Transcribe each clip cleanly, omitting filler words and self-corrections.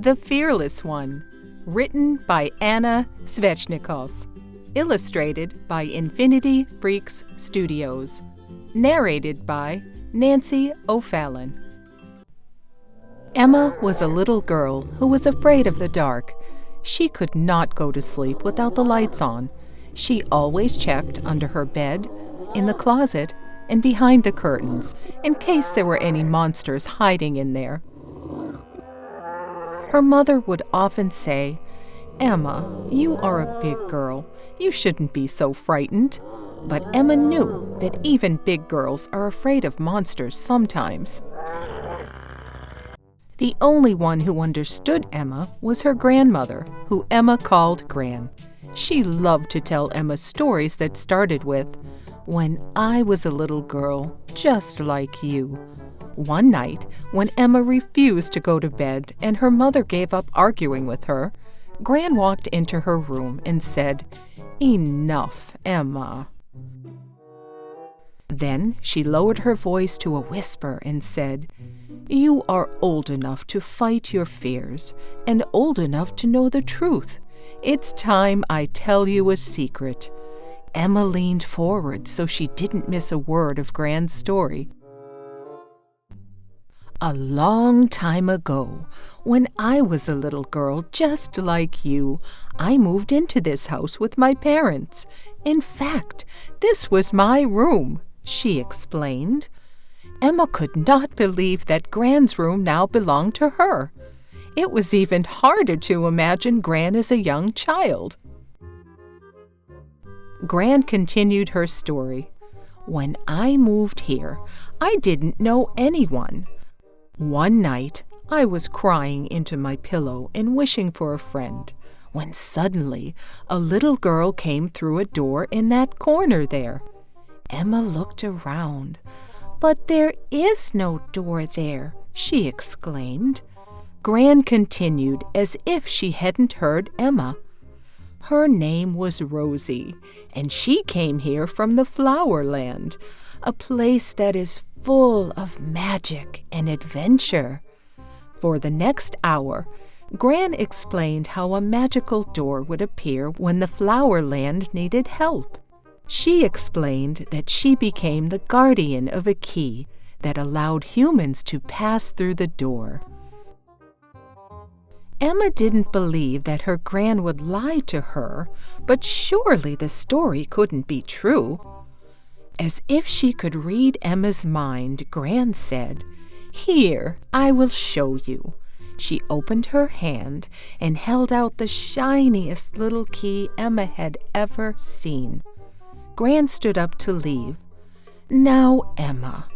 The Fearless One, written by Anna Svechnikov, illustrated by Infinity Freaks Studios, narrated by Nancy O'Fallon. Emma was a little girl who was afraid of the dark. She could not go to sleep without the lights on. She always checked under her bed, in the closet, and behind the curtains, in case there were any monsters hiding in there. Her mother would often say, "Emma, you are a big girl. You shouldn't be so frightened." But Emma knew that even big girls are afraid of monsters sometimes. The only one who understood Emma was her grandmother, who Emma called Gran. She loved to tell Emma stories that started with, "When I was a little girl, just like you." One night, when Emma refused to go to bed and her mother gave up arguing with her, Gran walked into her room and said, "Enough, Emma." Then she lowered her voice to a whisper and said, "You are old enough to fight your fears and old enough to know the truth. It's time I tell you a secret." Emma leaned forward so she didn't miss a word of Gran's story. "A long time ago, when I was a little girl just like you, I moved into this house with my parents. In fact, this was my room," she explained. Emma could not believe that Gran's room now belonged to her. It was even harder to imagine Gran as a young child. Gran continued her story. "When I moved here, I didn't know anyone. One night, I was crying into my pillow and wishing for a friend, when suddenly a little girl came through a door in that corner there." Emma looked around. "But there is no door there," she exclaimed. Gran continued as if she hadn't heard Emma. "Her name was Rosie, and she came here from the Flower Land, a place that is full of magic and adventure." For the next hour, Gran explained how a magical door would appear when the Flower Land needed help. She explained that she became the guardian of a key that allowed humans to pass through the door. Emma didn't believe that her Gran would lie to her, but surely the story couldn't be true. As if she could read Emma's mind, Gran said, "Here, I will show you." She opened her hand and held out the shiniest little key Emma had ever seen. Gran stood up to leave. "Now, Emma,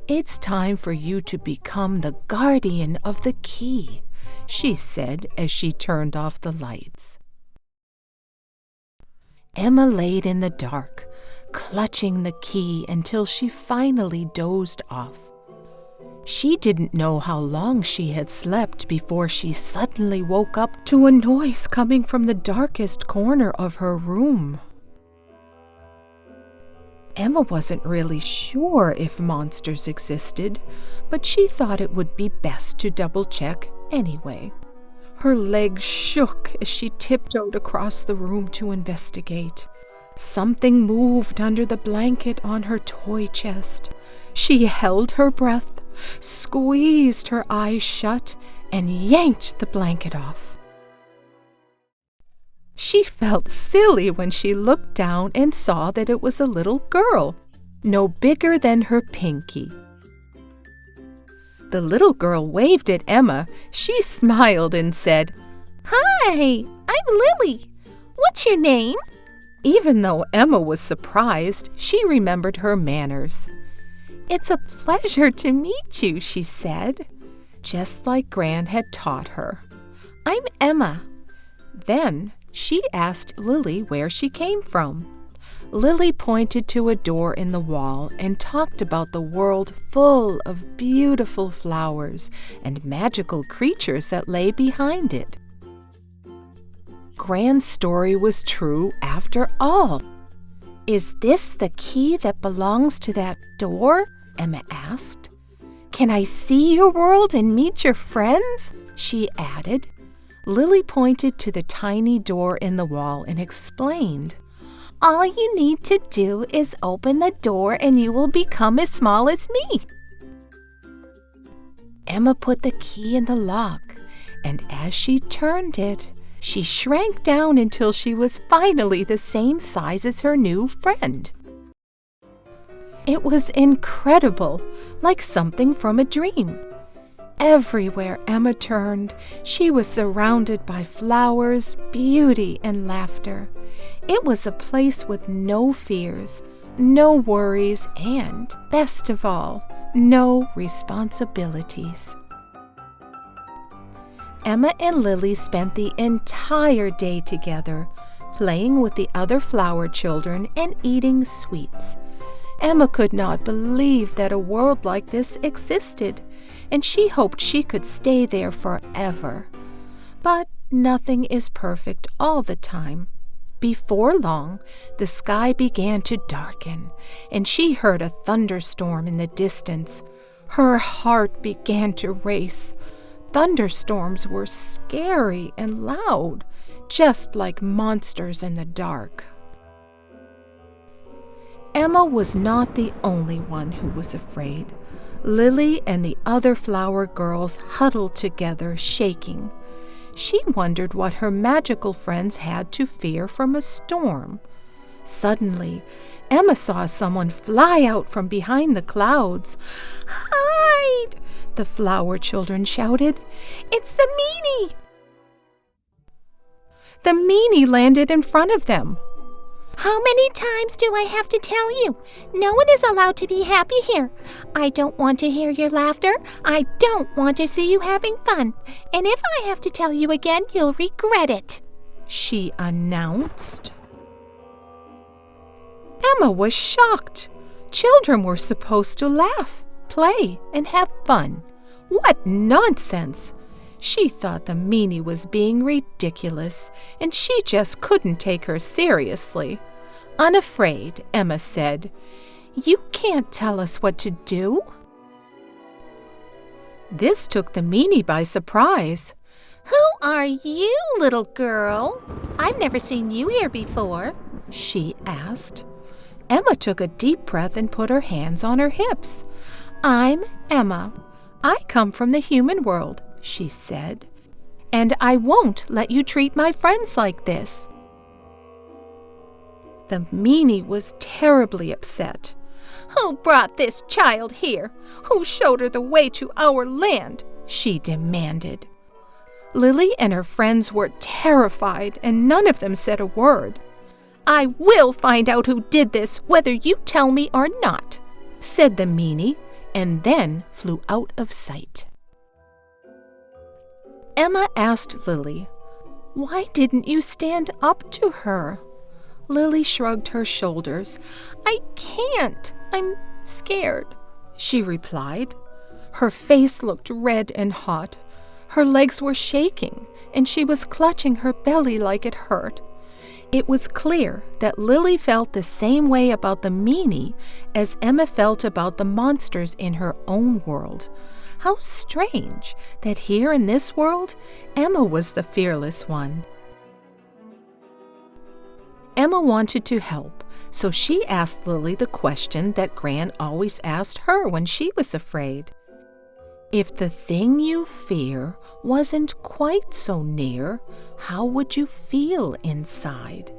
it's time for you to become the guardian of the key," she said as she turned off the lights. Emma laid in the dark, clutching the key until she finally dozed off. She didn't know how long she had slept before she suddenly woke up to a noise coming from the darkest corner of her room. Emma wasn't really sure if monsters existed, but she thought it would be best to double-check anyway. Her legs shook as she tiptoed across the room to investigate. Something moved under the blanket on her toy chest. She held her breath, squeezed her eyes shut, and yanked the blanket off. She felt silly when she looked down and saw that it was a little girl, no bigger than her pinky. The little girl waved at Emma. She smiled and said, "Hi, I'm Lily. What's your name?" Even though Emma was surprised, she remembered her manners. "It's a pleasure to meet you," she said, just like Gran had taught her. "I'm Emma." Then she asked Lily where she came from. Lily pointed to a door in the wall and talked about the world full of beautiful flowers and magical creatures that lay behind it. Gran's story was true after all. "Is this the key that belongs to that door?" Emma asked. "Can I see your world and meet your friends?" she added. Lily pointed to the tiny door in the wall and explained, "All you need to do is open the door and you will become as small as me." Emma put the key in the lock, and as she turned it, she shrank down until she was finally the same size as her new friend. It was incredible, like something from a dream. Everywhere Emma turned, she was surrounded by flowers, beauty, and laughter. It was a place with no fears, no worries, and, best of all, no responsibilities. Emma and Lily spent the entire day together, playing with the other flower children and eating sweets. Emma could not believe that a world like this existed, and she hoped she could stay there forever. But nothing is perfect all the time. Before long, the sky began to darken, and she heard a thunderstorm in the distance. Her heart began to race. Thunderstorms were scary and loud, just like monsters in the dark. Emma was not the only one who was afraid. Lily and the other flower girls huddled together, shaking. She wondered what her magical friends had to fear from a storm. Suddenly, Emma saw someone fly out from behind the clouds. "Hide!" the flower children shouted. "It's the meanie!" The meanie landed in front of them. "How many times do I have to tell you? No one is allowed to be happy here. I don't want to hear your laughter. I don't want to see you having fun. And if I have to tell you again, you'll regret it," she announced. Emma was shocked. Children were supposed to laugh, play, and have fun. What nonsense! She thought the meanie was being ridiculous, and she just couldn't take her seriously. Unafraid, Emma said, "You can't tell us what to do." This took the meanie by surprise. "Who are you, little girl? I've never seen you here before," she asked. Emma took a deep breath and put her hands on her hips. "I'm Emma. I come from the human world," she said, "and I won't let you treat my friends like this." The meanie was terribly upset. "Who brought this child here? Who showed her the way to our land?" she demanded. Lily and her friends were terrified, and none of them said a word. "I will find out who did this, whether you tell me or not," said the meanie, and then flew out of sight. Emma asked Lily, "Why didn't you stand up to her?" Lily shrugged her shoulders. "I can't. I'm scared," she replied. Her face looked red and hot. Her legs were shaking, and she was clutching her belly like it hurt. It was clear that Lily felt the same way about the meanie as Emma felt about the monsters in her own world. How strange that here in this world, Emma was the fearless one. Emma wanted to help, so she asked Lily the question that Gran always asked her when she was afraid. If the thing you fear wasn't quite so near, how would you feel inside?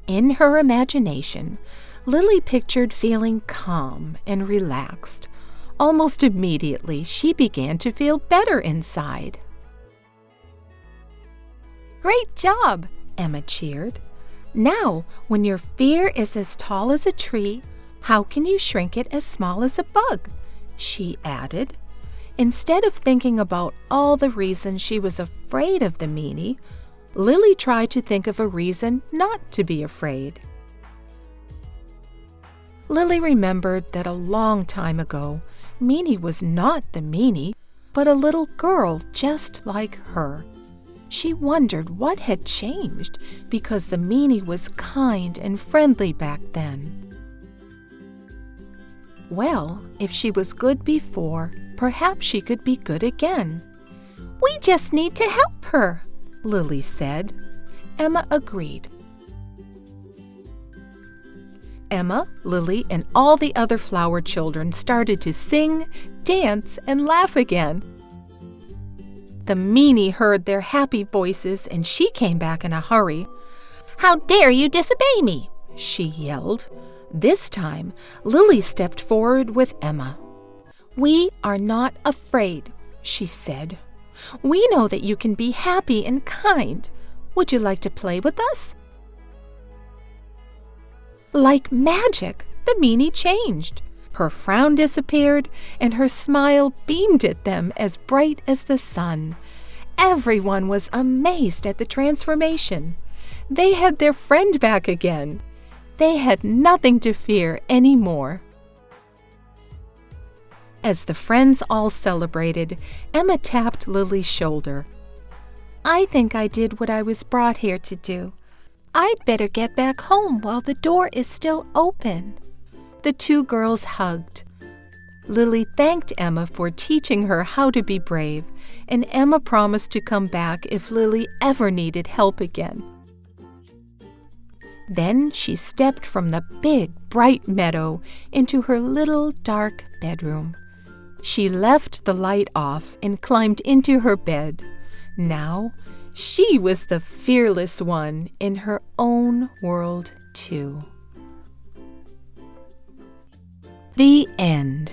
In her imagination, Lily pictured feeling calm and relaxed. Almost immediately, she began to feel better inside. "Great job!" Emma cheered. "Now, when your fear is as tall as a tree, how can you shrink it as small as a bug?" she added. Instead of thinking about all the reasons she was afraid of the meanie, Lily tried to think of a reason not to be afraid. Lily remembered that a long time ago, Meanie was not the meanie, but a little girl just like her. She wondered what had changed because the meanie was kind and friendly back then. Well, if she was good before, perhaps she could be good again. "We just need to help her," Lily said. Emma agreed. Emma, Lily, and all the other flower children started to sing, dance, and laugh again. The meanie heard their happy voices, and she came back in a hurry. "How dare you disobey me?" she yelled. This time, Lily stepped forward with Emma. "We are not afraid," she said. "We know that you can be happy and kind. Would you like to play with us?" Like magic, the meanie changed. Her frown disappeared, and her smile beamed at them as bright as the sun. Everyone was amazed at the transformation. They had their friend back again. They had nothing to fear anymore. As the friends all celebrated, Emma tapped Lily's shoulder. "I think I did what I was brought here to do. I'd better get back home while the door is still open." The two girls hugged. Lily thanked Emma for teaching her how to be brave, and Emma promised to come back if Lily ever needed help again. Then she stepped from the big, bright meadow into her little, dark bedroom. She left the light off and climbed into her bed. Now, she was the fearless one in her own world, too. The end.